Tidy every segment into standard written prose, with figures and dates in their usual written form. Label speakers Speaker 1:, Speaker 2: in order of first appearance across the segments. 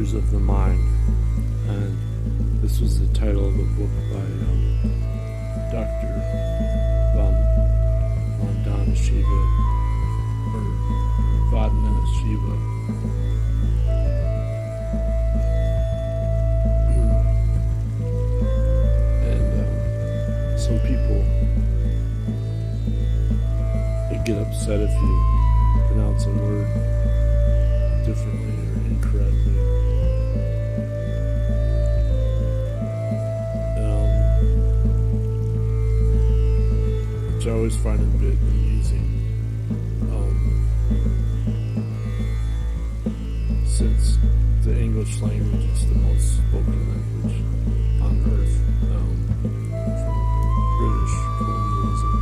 Speaker 1: Monocultures of the Mind, and this was the title of a book by Dr. Vandana Shiva, or Vandana Shiva. And some people, they get upset if you pronounce a word differently or incorrectly. Which I always find a bit amusing, since the English language is the most spoken language on earth, from British colonialism.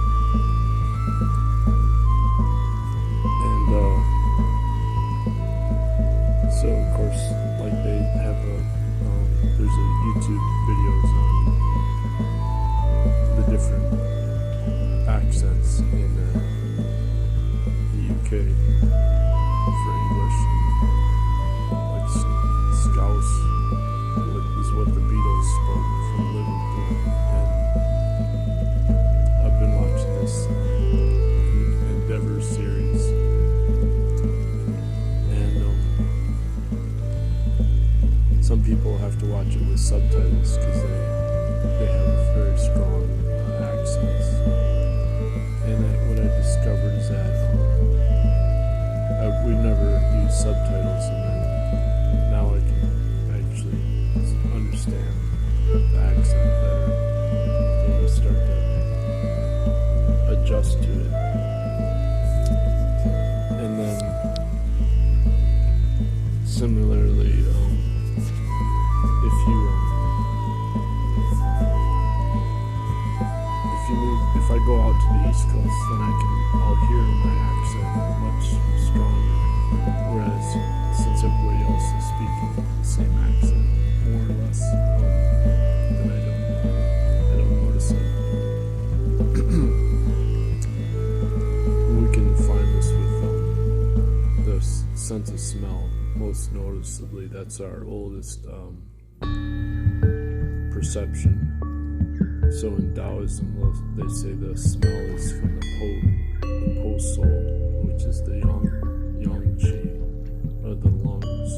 Speaker 1: And so of course, like they have there's a YouTube videos on the different accents in the UK for English, like Scouse is what the Beatles spoke from Liverpool, and I've been watching this Endeavour series, and some people have to watch it with subtitles because they have very strong accents. And what I discovered is that we've never used subtitles, and then now I can actually understand the accent better when we start to adjust to it. And then similarly, if I go out to the East Coast, then I'll hear my accent much stronger. Whereas since everybody else is speaking the same accent, more or less, then I don't notice it. We can find this with the sense of smell, most noticeably. That's our oldest perception. So in Taoism, they say the smell is from the Po soul, which is the Yuan Qi, or the lungs.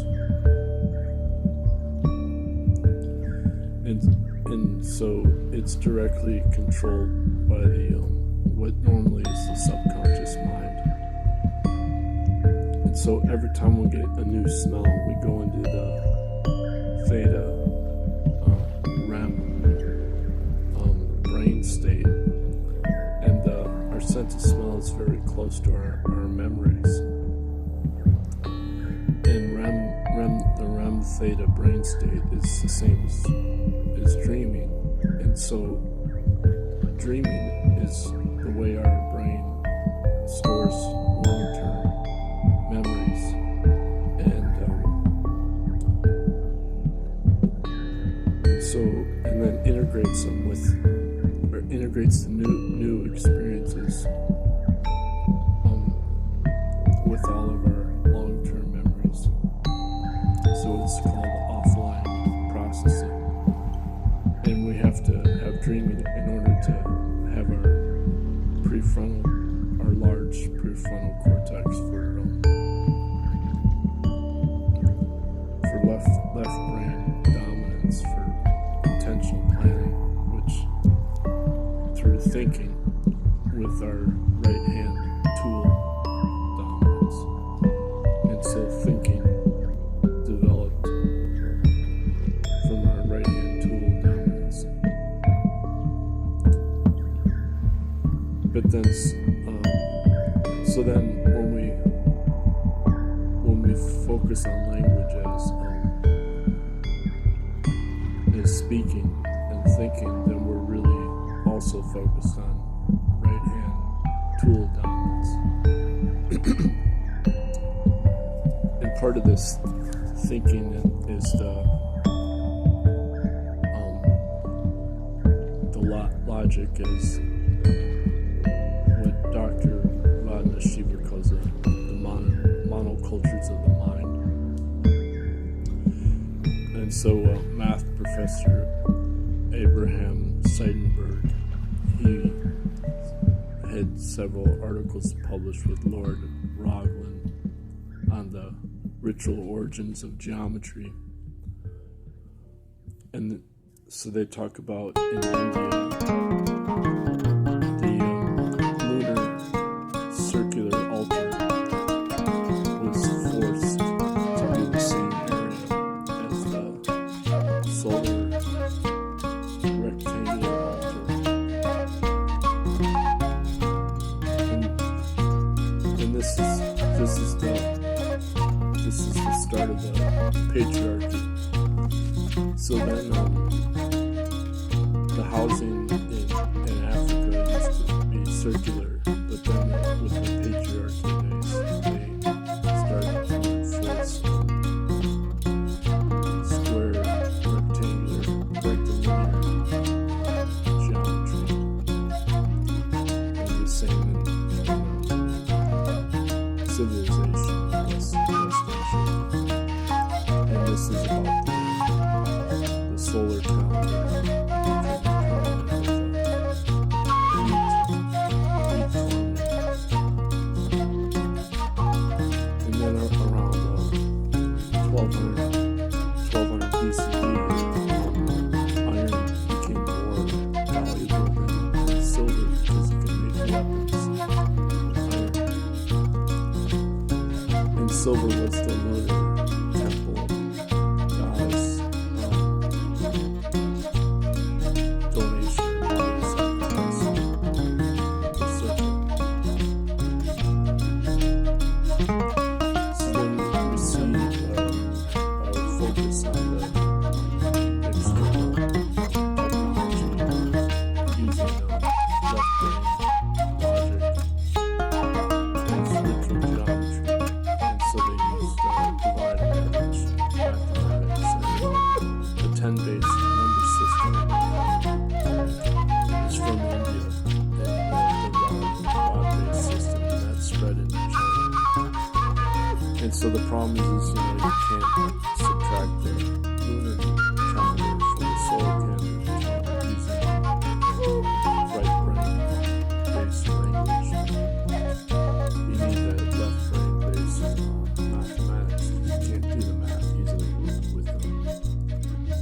Speaker 1: And so it's directly controlled by the what normally is the subconscious mind. And so every time we get a new smell, we go into the theta brain state, and our sense of smell is very close to our memories. And the REM theta brain state is the same as dreaming, and so dreaming is the way our brain stores long-term memories, and then integrates them integrates the new experiences with all of our long-term memories. So it's called offline processing, and we have to have dreaming in order to have our large prefrontal cortex for left brain dominance, for intentional planning, which through thinking with our right hand tool dominance. And so thinking developed from our right hand tool dominance. But then so then when we focus on language as speaking and thinking, then we're really also focused on right hand tool dominance. And part of this thinking is the logic is what Dr. Vandana Shiva calls the monocultures of the mind. And so math professor Abraham Seidenberg, he had several articles published with Lord Raglan on the ritual origins of geometry. And so they talk about in India, the lunar circular altar was forced to be the same area as the solar rectangular altar. And this is the start of the patriarchy. So then the housing in Africa used to be circular, but then with the patriarchy they started to enforce square, rectangular, rectilinear geometry. And the same in civilization in West Asia. And this is about the solar calendar. And then around 1200 BCE, iron became more valuable than silver because it could make weapons. And silver was the lunar temple goddess donation or money sacrifice the circle. So then we see our focus on the external technology using left brain logic as ritual geometry. And so they used divide and average mathematics and the 10-base number system is from India, and the rod-based system, and that's spread into China. And so the problem is you can't subtract the lunar calendar from the solar calendar using right brain-based language. You need that left brain-based mathematics. You can't do the math easily with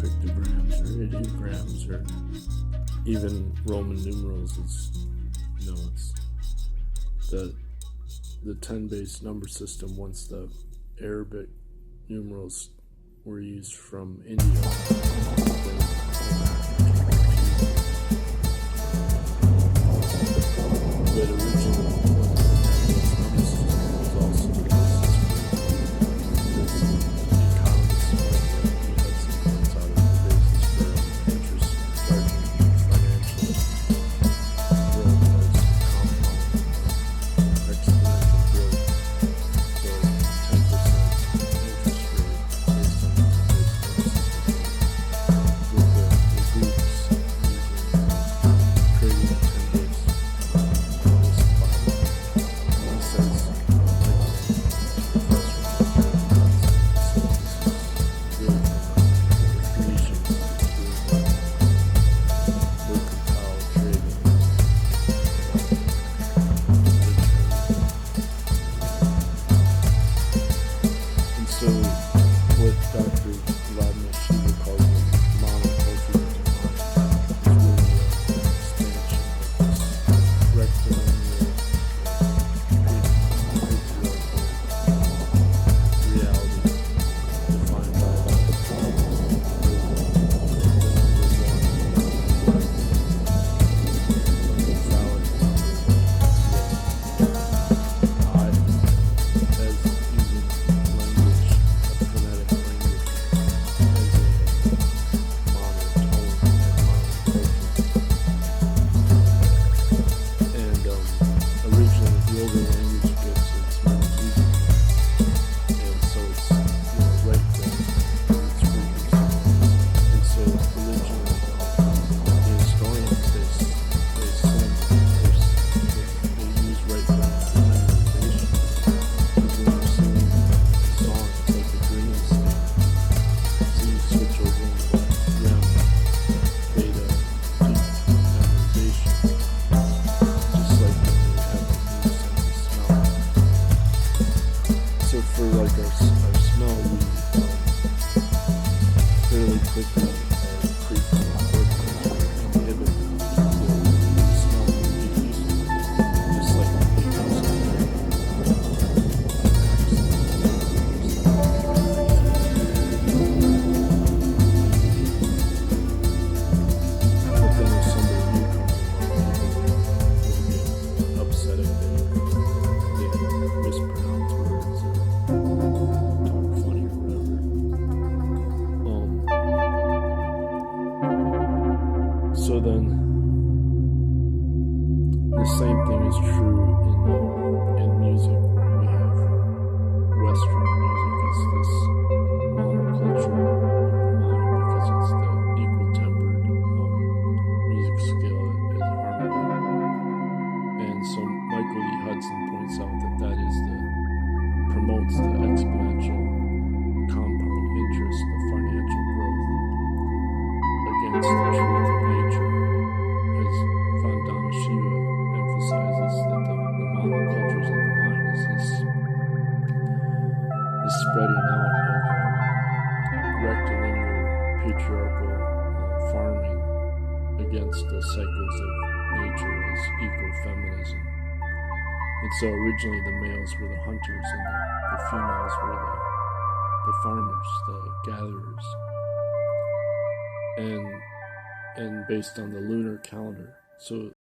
Speaker 1: pictograms or ideograms or even Roman numerals. It's the 10-base number system. Once the Arabic numerals were used from India, then the math became but originally number system was also the basis because economists points out as the basis for interest charging financial growth as compound exponential growth. So 10% interest rate based on the base number system. particularly inhibit the smell of bees, just like the bees. But then if somebody new comes along, people will get upset if they mispronounce words or talk funny or whatever. So then, the same thing is true in music. We have Western music as this monoculture of the mind because it's the equal-tempered music scale as harmony. And so Michael E. Hudson points out that promotes the exponential compound interest, the financial growth, against the truth of nature, as Vandana Shiva emphasizes that the monocultures of the mind is this spreading out of rectilinear patriarchal farming against the cycles of nature as ecofeminism. And so originally the males were the hunters and the females were the farmers, the gatherers. And based on the lunar calendar. So